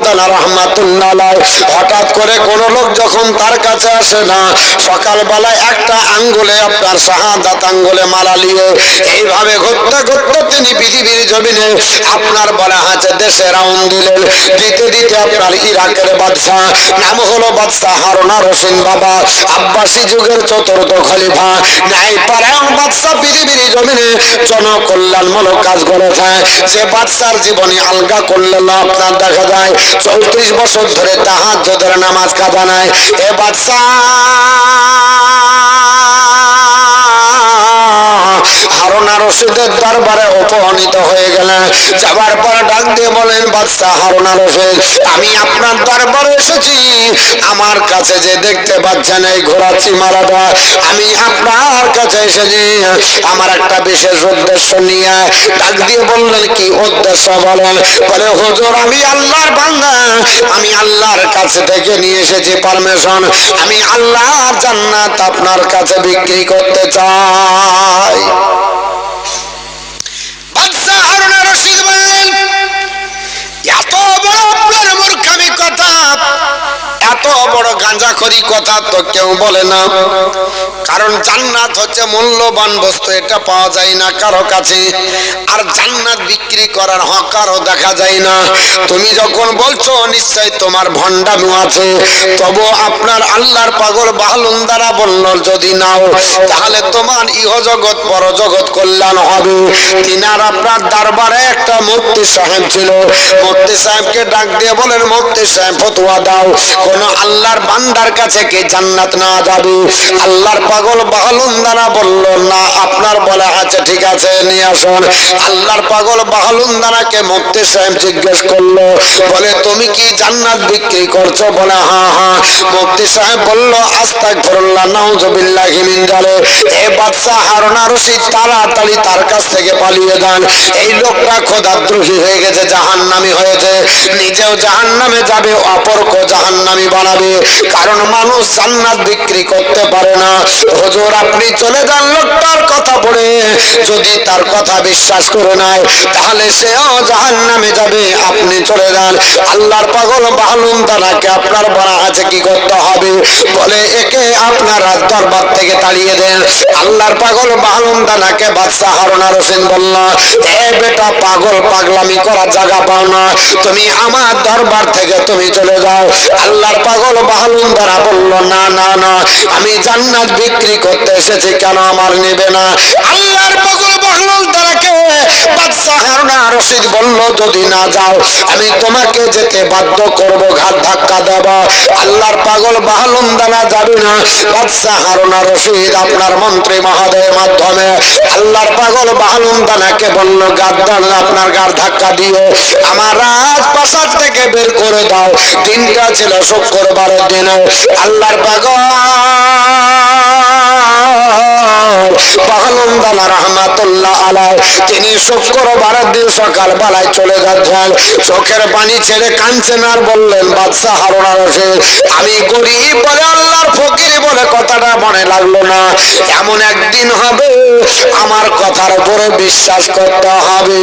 বাহলুন্দানা রাহমাতুল্লাহ আলাইহি হঠাৎ করে কোন লোক যখন তার কাছে আসে না, সকালবেলায় একটা আঙ্গুলে আপনার শাহাদাত আঙ্গুলে মালা নিয়ে এইভাবে ঘুরতে ঘুরতে তিনি পৃথিবীর জমিনে আপনার বলা আছে দেশে রাউন্ড দিলেন। দিতে দিতে আপনার ইরাকের বাদশাহ, নাম হলো বাদশাহ হারুন আর রশিদ বাবা, আব্বাসী যুগের চতুর্থ খলিফা, ন্যায়পরায়ণ বাদশাহ, পৃথিবীর জমিনে জনকল্যাণমূলক কাজ করেছে। সে বাদশার জীবনী আলগা করলে আপনার দেখা যায় 34 বছর ধরে তাহাজ্জুদের নামাজ কাজা নাই। এ বাদশাহ হারুন আর রশিদের দরবারে উপনীত হয়ে গেলেন। যাবার পর ডাক দিয়ে বলেন, বাদশাহ হারুন আর রশিদ, আমি আপনার দরবারে এসেছি। আমার কাছে যে দেখতে পাচ্ছেন এই ঘোরাচ্ছি মালাটা, আমি আপনার কাছে এসেছি আমার একটা বিশেষ উদ্দেশ্য নিয়ে। ডাক দিয়ে বললেন, কি উদ্দেশ্য বলেন? বলে, হুজুর আমি আল্লাহর বান্দা, আমি আল্লাহর কাছে থেকে নিয়ে এসেছি পারমিশন, আমি আল্লাহর জান্নাত আপনার কাছে বিক্রি করতে চাই। বাদশাহ হারুন আর রশিদ বললেন, এত বড় আপনার মূর্খামি কথা, এত বড় গাঁজাখড়ি কথা তো কেউ বলে না। কারণ জান্নাত হচ্ছে মূল্যবান বস্তু, এটা পাওয়া যায় না কারো কাছে, আর জান্নাত বিক্রি করার হক কারো দেখা যায় না। তুমি যখন বলছো নিশ্চয় তোমার ভণ্ডামি আছে। তবু আপনার আল্লাহর পাগল বাহলুন্দারা বলল, যদি নাও তাহলে তোমার ইহজগৎ পরজগৎ কল্যাণ হবে। তিনার আপনার দরবারে একটা মুফতি সাহেব ছিল, মুফতি সাহেবকে ডাক দিয়ে বলেন, মুফতি সাহেব ফতোয়া দাও, কোন আল্লাহর বান্দার কাছে কি জান্নাত না যাবে? আল্লাহর পাগল বাহলুন্দারা বলল, না, আপনার বলা আছে, ঠিক আছে নিয়ে আসুন। আল্লাহর পাগল বাহলুন্দারাকে মুফতি সাহেব জিজ্ঞেস করলো, বলে, তুমি কি জান্নাত বিক্রি করছো? বলে, হ্যাঁ হ্যাঁ। মুফতি সাহেব বলল, আস্তাগফিরুল্লাহ, নাউযুবিল্লাহি মিন যালিক। এ বাদশাহ হারুন আর রশিদ তাড়াতাড়ি তার কাছ থেকে পালিয়ে যান। এই লোকটা খোদাদ্রোহী হয়ে গেছে, জাহান্নামী হয়েছে, নিজেও জাহান্নামে যাবে, অপরকে জাহান্নামী বানাবে। কারণ মানুষ জান্নাত বিক্রি করতে পারে না। হুজুর আপনি চলে যান। লোকটার কথা পড়ে যদি তার কথা বিশ্বাস করে নাই, তাহলে সেও জাহান্নামে যাবে, আপনি চলে যান। আল্লাহর পাগল বাহলুন্দারাকে আপনার বলা আছে কি করতে হবে? বলে, একে আপনার দরবার থেকে তাড়িয়ে দেন। আল্লাহর পাগল বাহলুন্দারাকে বাদশাহ হারুন আর রশিদ বলল, এ বেটা পাগল, পাগলামি করার জায়গা পাও না, তুমি আমার দরবার থেকে তুমি চলে যাও। আল্লাহর পাগল বাহলুন্দারা বলল, না না না, আমি জান্নাত বিক্রি করতে এসেছি, কেন আমার নেবে না? আল্লাহর পাগল বাহলুন্দারাকে বাদশাহ হারুন আর রশিদ বলল, যদি না যাও আমি তোমাকে যেতে বাধ্য করব, ঘাট ধাক্কা দেব। আল্লাহর পাগল বাহলুন্দারা যাবে না। বাদশাহ হারুন আর রশিদ আপনার মন্ত্রী মহোদয়ের মাধ্যমে আল্লাহর পাগল বাহলুন্দারাকে বলল, গাদ্দার আপনার ঘাট ধাক্কা দিয়ে আমার রাজপ্রাসাদ থেকে বের করে দাও। দিনটা ছিল শুক্রবারের দিনে। আল্লাহর পাগল বাহলুন্দানা রাহমাতুল্লাহ আলাইহি তিনি শুক্রবারের দিন সকাল বেলায় চলে যাচ্ছেন, চোখের পানি ছেড়ে কাঁদছেন আর বললেন, বাদশাহ হারুন আর রশিদ, আমি গরিব বলে আল্লাহর ফকির বলে কথাটা মনে লাগলো না। এমন একদিন হবে আমার কথার উপরে বিশ্বাস করতে হবে।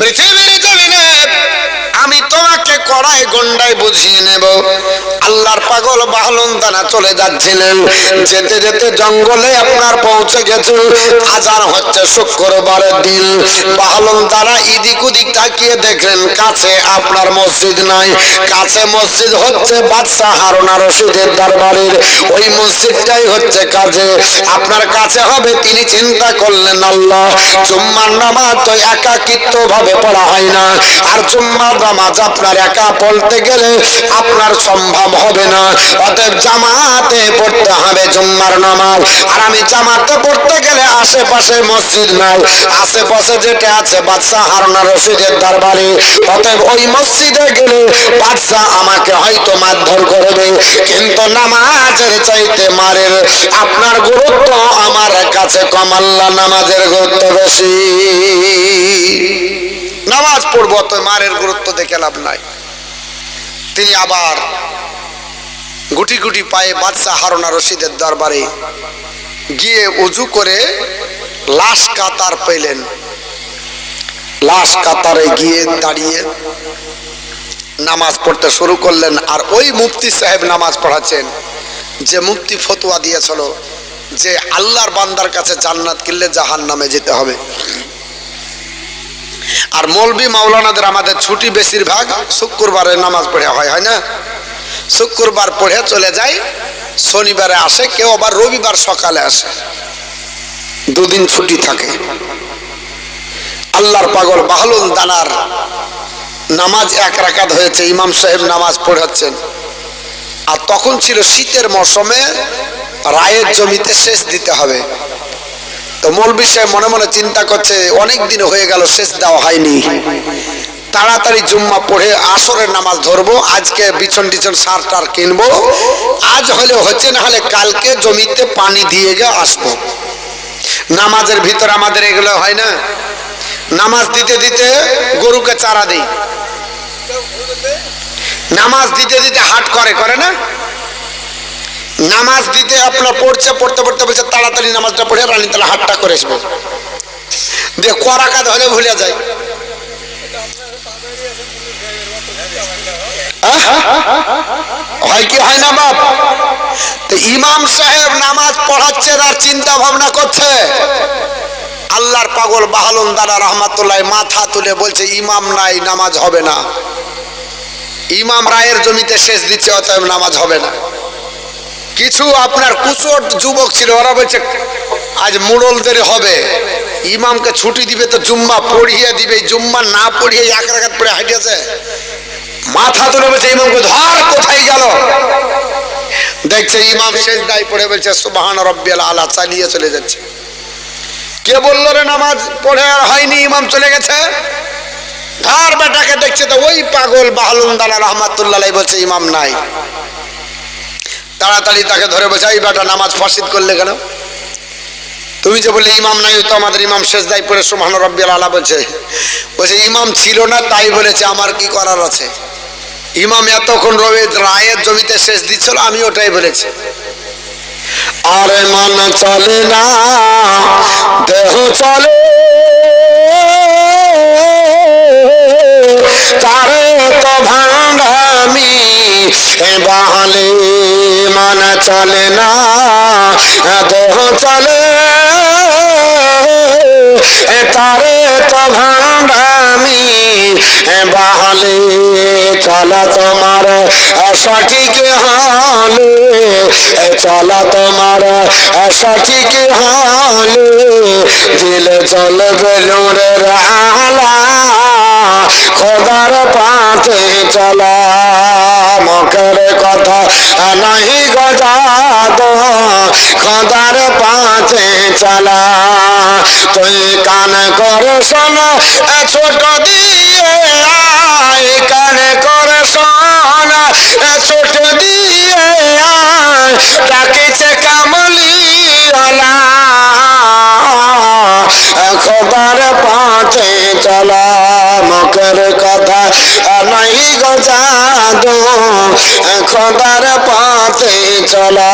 পৃথিবীর জমিনে আমি তোমাকে কড়াই গন্ডায় বুঝিয়ে নেব। আল্লাহর পাগল বাহলুন্দারা চলে যাচ্ছিলেন, যেতে যেতে জঙ্গলে আপনার পৌঁছে গেছে। আজান হচ্ছে শুক্রবারের দিন। বাহলুন্দারা এদিক ওদিক তাকিয়ে দেখলেন কাছে আপনার মসজিদ নাই। কাছে মসজিদ হচ্ছে বাদশাহ হারুন আর রশিদের দরবারের, ওই মসজিদটাই হচ্ছে কাছে আপনার কাছে হবে। তিনি চিন্তা করলেন, আল্লাহ, জুম্মার নামাজ তো একাকিত্ব ভাবে পড়া হয় না, আর জুম্মার নামাজ আপনার একা পড়তে গেলে আপনার সম্ভব হবে না, অতএব জামাতে পড়তে হবে জুম্মার নামাজ। আর আমি জামাতে পড়তে গেলে আশেপাশে মসজিদ নাই, আশেপাশে যেটা আছে বাদশাহ হারুন আর রশিদের দরবারে, অতএব ওই মসজিদে গেলে বাদশাহ আমাকে হয়তো মারধর করবে, কিন্তু নামাজের চাইতে মারের আপনার গুরুত্ব আমার কাছে কম, আল্লাহ নামাজের গুরুত্ব বেশি। নামাজ পড়বো তো মারের গুরুত্ব দেখে লাভ নাই। তিনি আবার গুটি গুটি পায়ে বাদশাহ হারুন আর রশিদের দরবারে গিয়ে উজু করে লাশ কাতার পেলেন, লাশ কাতারে গিয়ে দাঁড়িয়ে নামাজ পড়তে শুরু করলেন। আর ওই মুফতি সাহেব নামাজ পড়াচ্ছেন, যে মুফতি ফতোয়া দিয়েছিল যে আল্লাহর বান্দার কাছে জান্নাত কিনলে জাহান্নামে যেতে হবে। আর মৌলবি মাওলানাদের আমাদের ছুটি বেশিরভাগ শুক্রবারে নামাজ পড়ে হয় না? শুক্রবার পড়ে চলে যায়, শনিবারে আসে, কেউ আবার রবিবার সকালে আসে, দুদিন ছুটি থাকে। আল্লাহর পাগল বাহলুল দানার নামাজ এক রাকাত হয়েছে, ইমাম সাহেব নামাজ পড়াচ্ছেন। আর তখন ছিল শীতের মৌসুমে, রায়ের জমিতে সেচ দিতে হবে। তো মৌলবি সাহেব মনে মনে চিন্তা করছে, অনেক দিন হয়ে গেল সেচ দেওয়া হয়নি, তাড়াতাড়ি জুম্মা পড়ে আসরের নামাজ ধরবো, আজকে বিছন টিছন সার টার কিনবো, আজ হলে হচ্ছে, না হলে কালকে জমিতে পানি দিয়ে গিয়ে আসবো। নামাজের ভিতর আমাদের এগুলো হয় না, নামাজ দিতে দিতে গরুকে চারা দেই, নামাজ দিতে দিতে হাট করে না, নামাজ দিতে আপনার পড়তে বলছে তাড়াতাড়ি নামাজটা পড়ে রানী তালা হাটটা করে আসবো, দিয়ে করাকাত হলে ভুলে যায়। হয় কি হয় না বাপ? তো ইমাম সাহেব নামাজ পড়াচ্ছে আর চিন্তা ভাবনা করছে। আল্লাহর পাগল বাহলুল দানা রহমাতুল্লাহ মাথা তুলে বলছে, ইমাম নাই, নামাজ হবে না। ইমাম রায়ের জমিতে সেচ দিচ্ছে, অতএব নামাজ হবে না। কিছু আপনার কুচট যুবক ছিল, ওরা বলছে আজ মোড়লদের হবে, ইমামকে ছুটি দিবে তো জুম্মা পড়িয়ে দিবে, জুম্মা না পড়িয়ে এক রাকাত পড়ে হাঁটিয়েছে। মাথা তুলে বলছে, ইমামকে ধর, কোথায় গেল? দেখছে ইমাম সেজদায় পড়ে বলছে সুবহান রাব্বিয়াল আলা, চালিয়ে চলে যাচ্ছে। কে বললো রে নামাজ পড়ে আর হয়নি, ইমাম চলে গেছে? ধর বেটাকে। দেখছে তো ওই পাগল বাহলুল দানা রহমাতুল্লাহ বলছে ইমাম নাই। তাড়াতাড়ি তাকে ধরে বলছে, এই বেটা নামাজ ফাসিদ করলে কেন? তুমি যে বললে ইমাম নাই, তো আমাদের ইমাম সেজদায় পড়ে সুবহান রাব্বিয়াল আলা বলছে। বলছে ইমাম ছিল না তাই বলেছে, আমার কি করার আছে? ইমাম এতক্ষণ রায়ের জমিতে সেচ দিচ্ছিল, আমি ওটাই বলেছি। আরে মান চলে না, দেহ চলে, তারে তো ভান্ডামি বাহালে। মান চলে না, দেহ চলে, তারে তো ভান্ডামি বাহালে। চলা তোমার সঠিক হালে, চলা তোমার সঠিক হালে, দিলে চলবে নূরের আলা, খোদার পাতে চলা। মুখের কথা নাহি গজাদ, খোদার পাতে চলা। তুই কান করে শোনো, ছোট দিয়ে আয়, কান করে শোনো, ছোট দিয়ে আয়, ডাকিছে কামলি আলা, খোদার পাতে চলা। মুখের কথা নাহি গজাদু, খোদার পাতে চলা।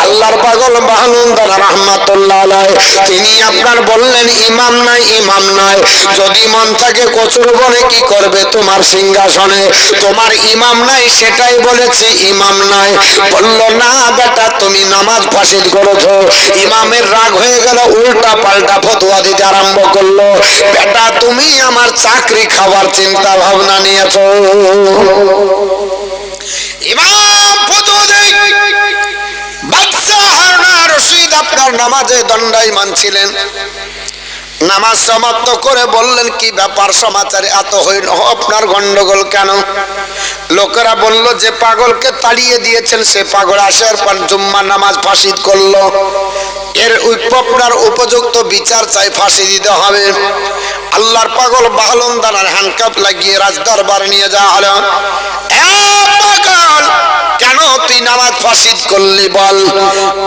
আল্লাহর পাগল বাহলুল দানা রহমাতুল্লাহ আলাইহি তিনি আপনার বললেন ইমাম নাই, ইমাম নাই। যদি মন থাকে কচুর বনে কি করবে তোমার সিংহাসনে? তোমার ইমাম নাই সেটাই বলেছি, ইমাম নাই। বলল না বেটা, তুমি নামাজ ফাসিদ করেছো। ইমামের রাগ হয়ে গেল, উল্টা পাল্টা ফতোয়া দিতে আরম্ভ করলো। বেটা তুমি আমার চাকরি খাওয়ার চিন্তা ভাবনা নিয়েছো। ইমাম ফতোয়া দেয়, বাদশাহ হারুন আর রশিদ আপনার নামাজে দণ্ডায়মান ছিলেন। নামাজ সমাপ্ত করে বললেন, কি ব্যাপার, সমাচারে এত হইল, আপনার গন্ডগোল কেন? লোকেরা বলল, যে পাগলকে তাড়িয়ে দিয়েছেন সে পাগল আসার পর জুম্মা নামাজ ফাসিদ করলো, এর আপনার উপযুক্ত বিচার চাই, ফাঁসি দিতে হবে। আল্লাহর পাগল বাহলুল দানার হ্যান্ডকাপ লাগিয়ে রাজদরবারে নিয়ে যাওয়া হলো। পাগল কেন তুই নামাজ ফাসিদ করলি বল?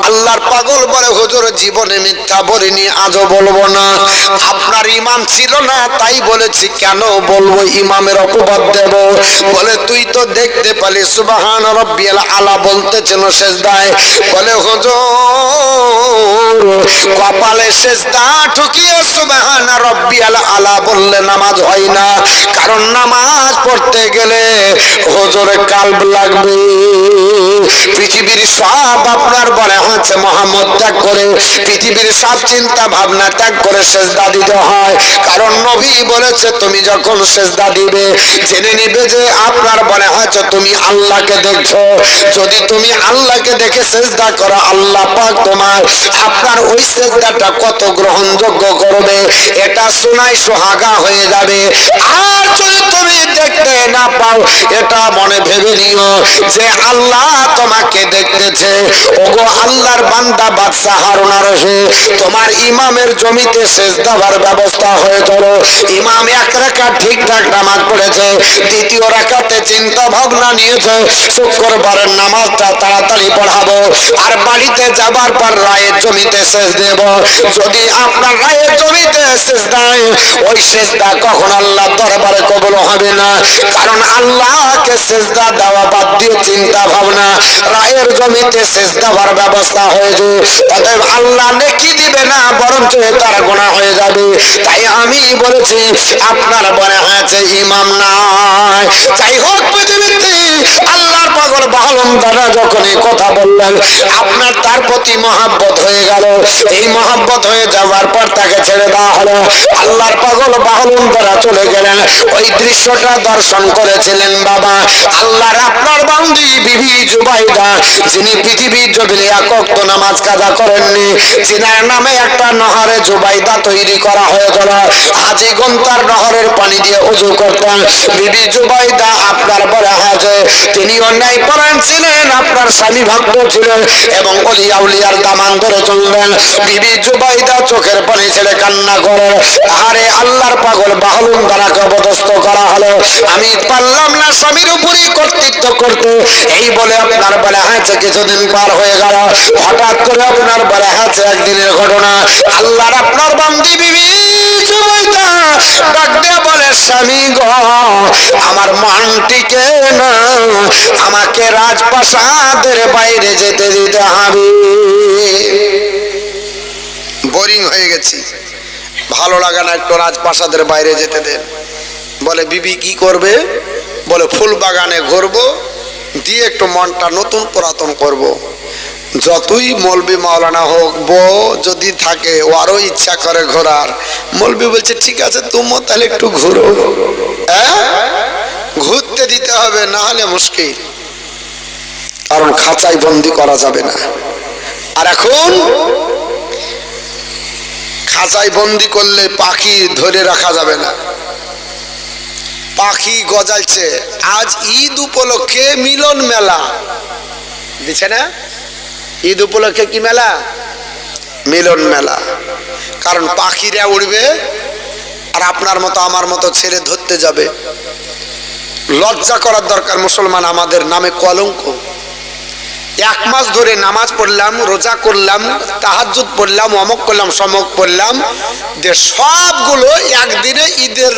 আল্লাহর পাগল বলে হুজুর জীবনে মিথ্যা বলিনি, আজও বলবো না। আপনার ইমাম ছিল না তাই বলেছি, কেন বলবো ইমামের অপবাদ দেব? বলে তুই তো দেখতে পালি সুবহান রাব্বিয়াল আলা বলতেছেন সেজদায়। বলে হুজুর কপালে সেজদা ঠুকিয়ে সুবহান রাব্বিয়াল আলা বললে নামাজ হয় না, কারণ নামাজ পড়তে গেলে হুজুর কালব লাগবে। পৃথিবীর সব আপনার বলে হচ্ছে মোহাম্মদ ত্যাগ করে, পৃথিবীর সব চিন্তা ভাবনা ত্যাগ করে সেজদা দিতে হয়, কারণ নবী বলেছে তুমি যখন সেজদা দিবে জেনে নিবে যে আপনার বলে হয়তো তুমি আল্লাহকে দেখছো। যদি তুমি আল্লাহকে দেখে সেজদা করো, আল্লাহ পাক তোমার আপনার ওই সেজদাটা কত গ্রহণযোগ্য করবে এটা শোনাই সোহাগা হয়ে যাবে। আর যদি তুমি দেখতে না পাও, এটা মনে ভেবে নিও যে আল্লাহ তোমাকে দেখতেছে। ওগো আল্লাহর বান্দা বাদশাহ হারুন আর রশিদ, তোমার ইমামের জমিতে সেজদার ব্যবস্থা হয়ে চলো। ইমাম এক রাকাত ঠিকঠাক নামাজ পড়েছে, দ্বিতীয় রাকাতে চিন্তা ভাবনা নিয়েছে শুক্রবারের নামাজটা তাড়াতাড়ি পড়াবো আর বাড়িতে যাবার পর রায়ের জমিতে সেজ দেব। যদি আপনার রায়ের জমিতে সেজদায়, ওই সেজদা কখন আল্লাহর দরবারে কবুল হবে না, কারণ আল্লাহকে সেজদা দেওয়া বাদ দিয়ে চিন্তা ভাবনা রায়ের জমিতে সেজদা দেওয়ার ব্যবস্থা হয়েছে। অতএব আল্লাহ নেকি দিবে না, বরঞ্চ তার গুনাহ হয়ে যাবে। তাই আমি বলেছি আপনার মনে হয়েছে ইমাম নাই। যাই হোক, পৃথিবীতে আল্লাহর পাগল বাহলুম দাদা যখন এই কথা বললেন, আপনার তার প্রতি মহাব্বত হয়ে গেল। এই মহাব্বত হয়ে যাওয়ার পর তাকে ছেড়ে দেওয়া হলো। আল্লাহর পাগল বাহলুম দাদা চলে গেলেন। ওই দৃশ্যটা দর্শন করেছিলেন বাবা আল্লাহর আপনার বান্দি বিবি জুবাইদা, যিনি পৃথিবীর জমিনে এক ওয়াক্ত নামাজ কাজা করেননি, যিনার নামে একটা নহরে জুবাইদা তৈরি করা হয়েছিল। হাজীগণ তার নহরের পানি দিয়ে ওযু করতেন। বিবি জুবাইদা আপনার বলা হয়েছে তিনি অন্যায় পরায়ণ ছিলেন, আপনার স্বামী ভক্ত ছিলেন এবং ওলিয়া উলিয়ার দামান ধরে চললেন। বিবি জুবাইদা চোখের পানি ছেড়ে কান্না করে, আরে আল্লাহর পাগল বাহলুম দ্বারাকে অপদস্থ করা হলো, আমি পারলাম না স্বামীর উপরই কর্তৃত্ব করতে। এই বলে আপনার বলা হয়েছে কিছুদিন পার হয়ে গেল। হঠাৎ করে আপনার বলা হয়েছে একদিনের ঘটনা, আল্লাহর আপনার বান্দি বিবি জুবাইদা ডাক দিয়ে বলে, স্বামী গো আমার মন টিকে না, আমাকে রাজপ্রাসাদের বাইরে যেতে দিতে হবে। বোরিং হয়ে গেছি, ভালো লাগে না, একটু রাজপ্রাসাদের বাইরে যেতে দেন। বলে বিবি কি করবে? বলে ফুল বাগানে ঘুরবো, দিয়ে একটু মনটা নতুন পুরাতন করব। যতই মৌলবি মাওলানা হোক, বউ যদি থাকে ও আরো ইচ্ছা করে ঘোরার। মৌলবি বলছে ঠিক আছে তুমিও তাহলে একটু ঘুরো, ঘুরতে দিতে হবে, না হলে মুশকিল, কারণ খাঁচায় বন্দি করা যাবে না। আর এখন খাঁচায় বন্দি করলে পাখি ধরে রাখা যাবে না, পাখি গজালছে। আজ ঈদ উপলক্ষে মিলন মেলা দিচ্ছে না, ঈদ উপলক্ষে কি মেলা? মিলন মেলা। কারণ পাখিরা উড়বে আর আপনার মতো আমার মতো ছেড়ে ধরতে যাবে। লজ্জা করার দরকার, মুসলমান আমাদের নামে কলঙ্ক। এক মাস ধরে নামাজ পড়লাম, রোজা করলাম, তাহাজ্জুদ পড়লাম, অমক করলাম, সমক পড়লাম, সবগুলো একদিনে ঈদের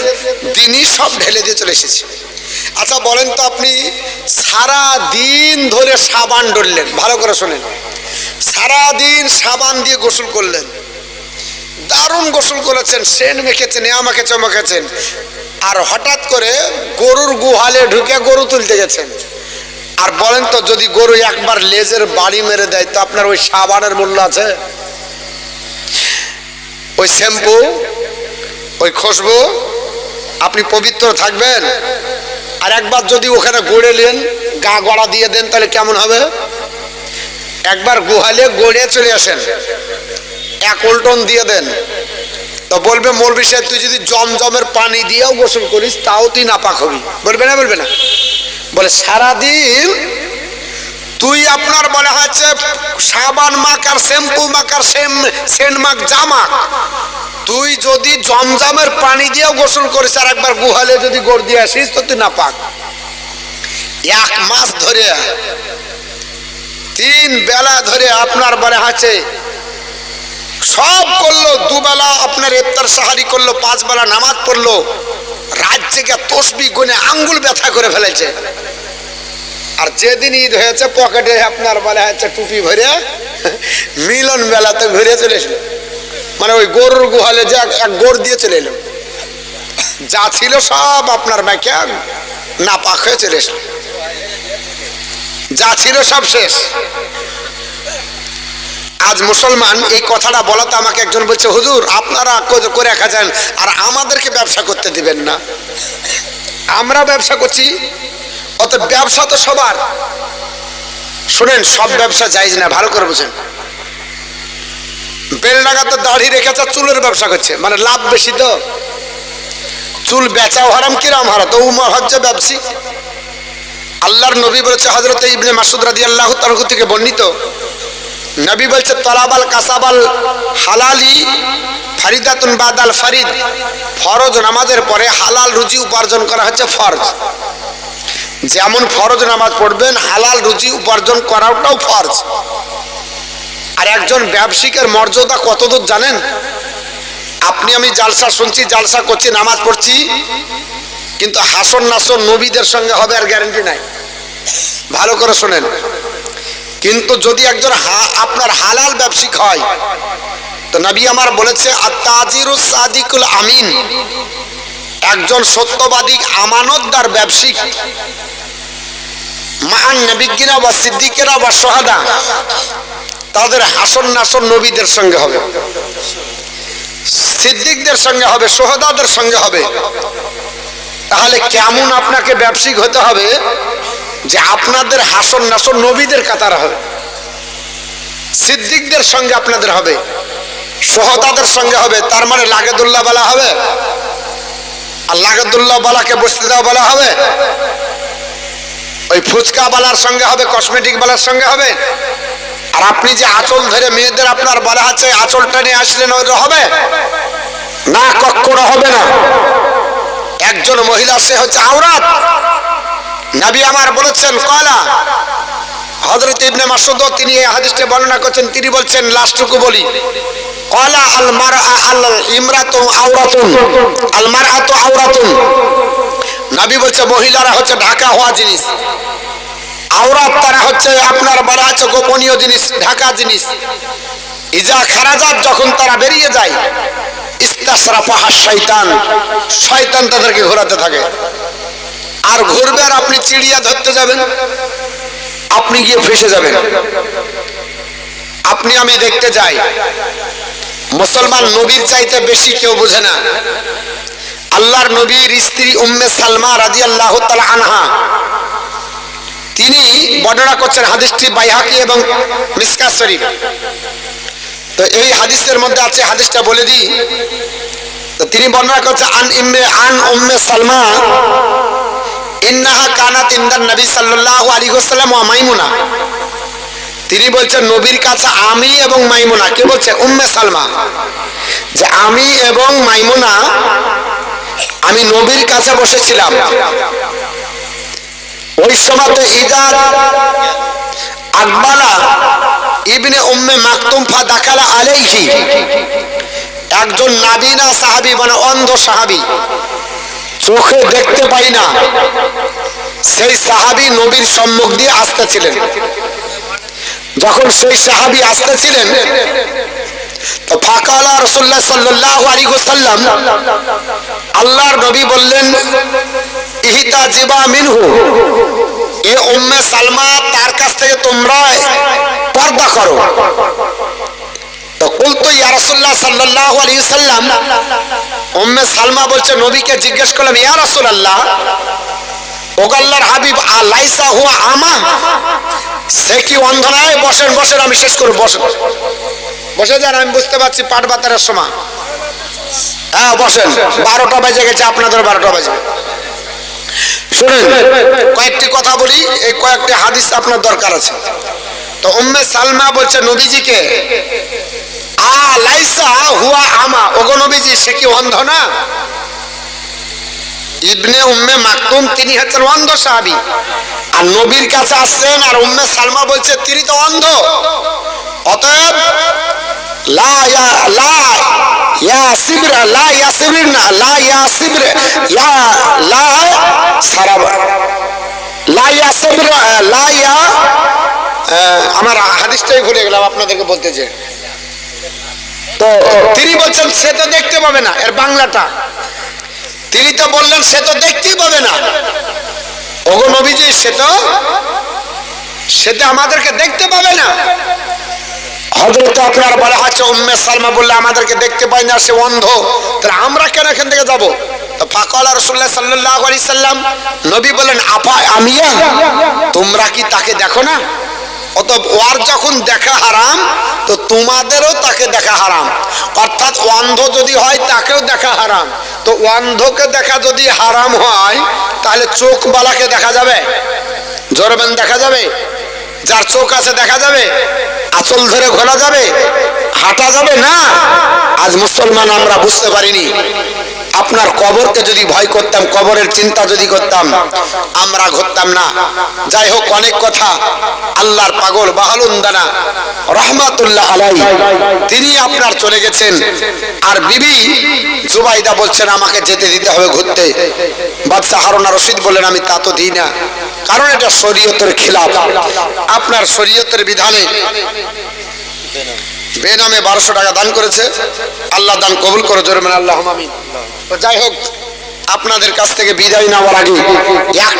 দিনই সব ঢেলে দিয়ে চলে এসেছি। আচ্ছা বলেন তো, আপনি সারা দিন ধরে সাবান ডললেন, ভালো করে শোনেন, সারা দিন সাবান দিয়ে গোসল করলেন, দারুণ গোসল করেছেন, সেন্ট মেখেছেন, আমাকে চমকেছেন, আর হঠাৎ করে গরুর গুহালে ঢুকে গরু তুলতে গেছেন। আর বলেন তো, যদি গরু একবার লেজের বাড়ি মেরে দেয় তো আপনার ওই সাবানের মূল্য আছে? ওই শ্যাম্পু, ওই খুশবু, আপনি পবিত্র থাকবেন? আর একবার যদি ওখানে গড়ে নেন, গা গড়া দিয়ে দেন, তাহলে কেমন হবে? একবার গুহালে গড়ে চলে আসেন, এক উল্টন দিয়ে দেন, তো বলবে মৌলভী সাহেব তুই যদি জমজমের পানি দিয়েও গোসল করিস তাও তুই নাপাক হবি। বলবে না? বলবে না? বলে সারাদিন তুই আপনার বলা হচ্ছে সাবান মাখ আর শ্যাম্পু মাখ আর সেন্ট মাখ জামাক, তুই যদি জমজমের পানি দিয়েও গোসল করিস আর একবার গুহালে যদি গোড় দিয়ে আসিস তো তুই নাপাক। এক মাস ধরে তিন বেলা ধরে আপনার বাড়ি আছে সব করলো, দুবেলা আপনার ইফতার সাহারি করলো, 5 বেলা নামাজ পড়লো, রাত জেগে তসবিহ গুনে আঙ্গুল ব্যথা করে ফেলেছে। আর যেদিন ঈদ হয়েছে পকেটে আপনার বলে হচ্ছে টুপি ভরে মিলন বেলাতে ঘুরে চলে এসলো, মানে ওই গরুর গুহালে যে এক গড় দিয়ে চলে এলো, যা ছিল সব আপনার মাইকে না পাক হয়ে চলে এসলো, যা ছিল সব শেষ। আজ মুসলমান এই কথাটা বলাতে আমাকে একজন বলছে, হুজুর আপনারা করে খাচ্ছেন আর আমাদেরকে ব্যবসা করতে দিবেন না। আমরা ব্যবসা করছি, অত ব্যবসা তো সবার। শুনেন, সব ব্যবসা জায়েজ না, ভালো করে বুঝেন। বেলডাঙ্গাতে দাড়ি রেখেছে, চুলের ব্যবসা করছে, মানে লাভ বেশি তো। চুল বেচাও হারাম, কিরাম হারাম, তো উমর হচ্ছে ব্যবসী। আল্লাহর নবী বলেছে, হযরত ইবনে মাসউদ রাদিয়াল্লাহু তাআলা থেকে বর্ণিত, নবী বলছে তলাবাল কাসাবাল হালালি ফারিদাতুন বাদাল ফারিদ, ফরজ নামাজের পরে হালাল রুজি উপার্জন করা হচ্ছে ফরজ। যেমন ফরজ নামাজ পড়বেন, হালাল রুজি উপার্জন করাটাও ফরজ। আর একজন ব্যবসায়ীর মর্যাদা কতদূর জানেন? আপনি আমি জালসা শুনছি, জালসা করছি, নামাজ পড়ছি, কিন্তু হাসন নাসন নবীদের সঙ্গে হবে আর গ্যারান্টি নাই। ভালো করে শোনেন, কিন্তু যদি একজন আপনার হালাল ব্যবসায়িক হয়, তো নবী আমার বলেছে আত-তাজিরুস সাদিকুল আমিন, একজন সত্যবাদী আমানতদার ব্যবসায়িক মান নবিয়্যিনা ওয়া সিদ্দিকিনা ওয়া শুহাদা, তাদের হাসন নাসন নবীদের সঙ্গে হবে, সিদ্দিকদের সঙ্গে হবে, শুহাদাদের সঙ্গে হবে। তাহলে কেমন আপনাকে ব্যবসায়িক হতে হবে যে আপনাদের হাসন নাসন নবীদের কাতার হবে, সিদ্দিকদের সঙ্গে আপনাদের হবে, শুহাদাদের সঙ্গে হবে। তার মানে লাগেদুল্লাহ বলা হবে, আর লাগেদুল্লাহ বালাকে বসতে দেওয়া বলা হবে, ওই ফুচকা বালার সঙ্গে হবে, কসমেটিক বালার সঙ্গে হবে। আর আপনি যে আঁচল ধরে মেয়েদের আপনার বলা আছে আঁচলটা নিয়ে আসলেন, ওই হবে না, কখনো হবে না। একজন মহিলা সে হচ্ছে আওরাত। নবী আমার বলেছেন কলা, হযরত ইবনে মাসউদ তিনি এই হাদিসটা বর্ণনা করছেন, তিনি বলছেন লাস্টটুকু বলি, কলা আল মারআ আল ইমরাতু আওরাতুন, আল মারআতু আওরাতুন। নবী বলছে মহিলারা হচ্ছে ঢাকা হওয়া জিনিস, আওরাত তারা হচ্ছে আপনার বলা আছে গোপনীয় জিনিস, ঢাকা জিনিস। ইজা খারাজাত, যখন তারা বেরিয়ে যায়, ইস্তাশরাফাহা শয়তান, শয়তান তাদেরকে ঘোরাতে থাকে। আর ঘুরবে, আর আপনি চিড়িয়া ধরতে যাবেন, আপনি গিয়ে ফেসে যাবেন। আপনি আমি দেখতে যাই, মুসলমান নবীর চাইতে বেশি কেউ বোঝে না। আল্লাহর নবীর স্ত্রী উম্মে সালমা রাদিয়াল্লাহু তাআলা আনহা, তিনি বর্ণনা করছেন, হাদিসটি বাইহাকি এবং মিসকাত শরীফ। তো এই হাদিসের মধ্যে আছে, হাদিসটা বলে দিই। তো তিনি বর্ণনা করছেন আন উম্মে সালমা ইন্নাহা কানাত ইনদান নবী সাল্লাল্লাহু আলাইহি ওয়াসাল্লাম ওয়া মাইমুনা। তিনি বলছেন নবীর কাছে আমি এবং মাইমুনা, কে বলছে? উম্মে সালমা, যে আমি এবং মাইমুনা আমি নবীর কাছে বসেছিলাম। ওই সময়তে ইজাদ আকবালা ইবনে উম্মে মাকতুম ফা দাখালা আলাইহি, একজন নাবিনা সাহাবী, মানে অন্ধ সাহাবী, চোখে দেখতে পাই না, সেই সাহাবী নবীর সম্মুখ দিয়ে আসতেছিলেন। যখন সেই সাহাবী আসতেছিলেন, তো ফাকালা রাসূলুল্লাহ সাল্লাল্লাহু আলাইহি ওয়াসাল্লাম, আল্লাহর নবী বললেন, ইহতাজিবা মিনহু, এ উম্মে সালমা, তার কাছ থেকে তোমরা পর্দা করো। তো কুলতু ইয়া রাসূলুল্লাহ সাল্লাল্লাহু আলাইহি ওয়াসাল্লাম, উম্মে সালমা বলছে, নবীকে জিজ্ঞেস করলাম, ইয়া রাসূলুল্লাহ, ও আল্লাহর হাবিব, আলাইসা হুয়া আমা, সে কি অন্ধ নয়? বসেন বসেন, আমি শেষ করব, বসেন বসে যান, আমি বুঝতে পারছি পাট বাতারের সময়। হ্যাঁ বসেন, 12টা বেজে গেছে, আপনাদের 12টা বাজে। শুনেন, কয়েকটি কথা বলি, এই কয়েকটি হাদিস আপনার দরকার আছে। তো উম্মে সালমা বলছে নবীজিকে, আলাইসা হুয়া আমা, ওগো নবীজি, সে কি অন্ধ না? ইবনে উম্মে মাকতুম তিনি হচ্ছেন অন্ধ সাহাবী, আর নবীর কাছে আসছেন আর উম্মে সালমা বলছে তিনি তো অন্ধ। অতএব লা ইয়াসিবির লা ইয়াসিবির না লা ইয়াসিবির ইয়া লা সারাবা লা ইয়াসিবির লা ইয়া আমার হাদিসটাই ভুলে গেলাম আপনাদেরকে বলতে যে। তো তিনি বলছেন সে তো দেখতে পাবে না, এর বাংলাটা তিনি তো বললেন সে তো দেখতেই পাবে না। ওগো নবীজি সে তো আমাদেরকে দেখতে পাবে না। হযরত আপনার বলে আচ্ছা উম্মে সালমা বললে আমাদেরকে দেখতে পায় না, সে অন্ধ, তাহলে আমরা কেন এখান থেকে যাব? তো ফাকালা রাসূলুল্লাহ সাল্লাল্লাহু আলাইহি সাল্লাম, নবী বলেন আপা আমিয়া, তোমরা কি তাকে দেখো না? অতএব ওর যখন দেখা হারাম তো তোমাদেরও তাকে দেখা হারাম। অর্থাৎ অন্ধ যদি হয় তাকেও দেখা হারাম। তো অন্ধকে দেখা যদি হারাম হয় তাহলে চোখওয়ালাকে দেখা যাবে? জোরবেন দেখা যাবে? যার চোখ আছে দেখা যাবে? আঁচল ধরে ঘোরা যাবে? হাঁটা যাবে না? আজ মুসলমান আমরা বুঝতে পারিনি। আপনার কবরকে যদি ভয় করতাম, কবরের চিন্তা যদি করতাম, আমরা ঘুরতাম না। যাই হোক, অনেক কথা। আল্লাহর পাগল বাহালুন দানা রহমাতুল্লাহ আলাইহি তিনি আপনার চলে গেছেন, আর বিবি জুবাইদা বলছেন আমাকে যেতে দিতে হবে ঘুরতে। বাদশা হারুন আর রশিদ বললেন আমি তা তো দিই না, কারণ এটা শরীয়তের খিলাফ। আপনার শরীয়তের বিধানে বেনামে 1200 টাকা দান করেছে, আল্লাহ দান কবুল করে, জোরে বলেন আল্লাহুম্মা আমিন। তো যাই হোক, আপনাদের কাছ থেকে বিদায় নেওয়ার আগে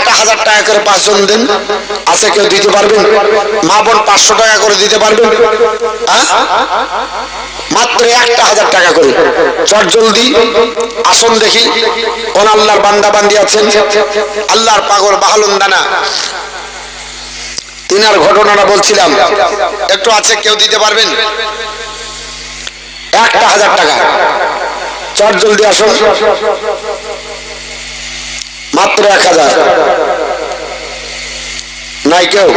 1000 টাকা করে 5 জন দেন। আছে কেউ দিতে পারবেন? মা বোন 500 টাকা করে দিতে পারবেন? মাত্র 1000 টাকা করে, চট জলদি আসুন দেখি কোন আল্লাহর বান্দা বান্দি আছেন। আল্লাহর পাগল বাহালুন দানা তিনার ঘটনাটা বলছিলাম, একটু আছে কেউ দিতে পারবেন? 1000 টাকা, চট জলদি আসুন, মাত্র 1000। নাই কেউ?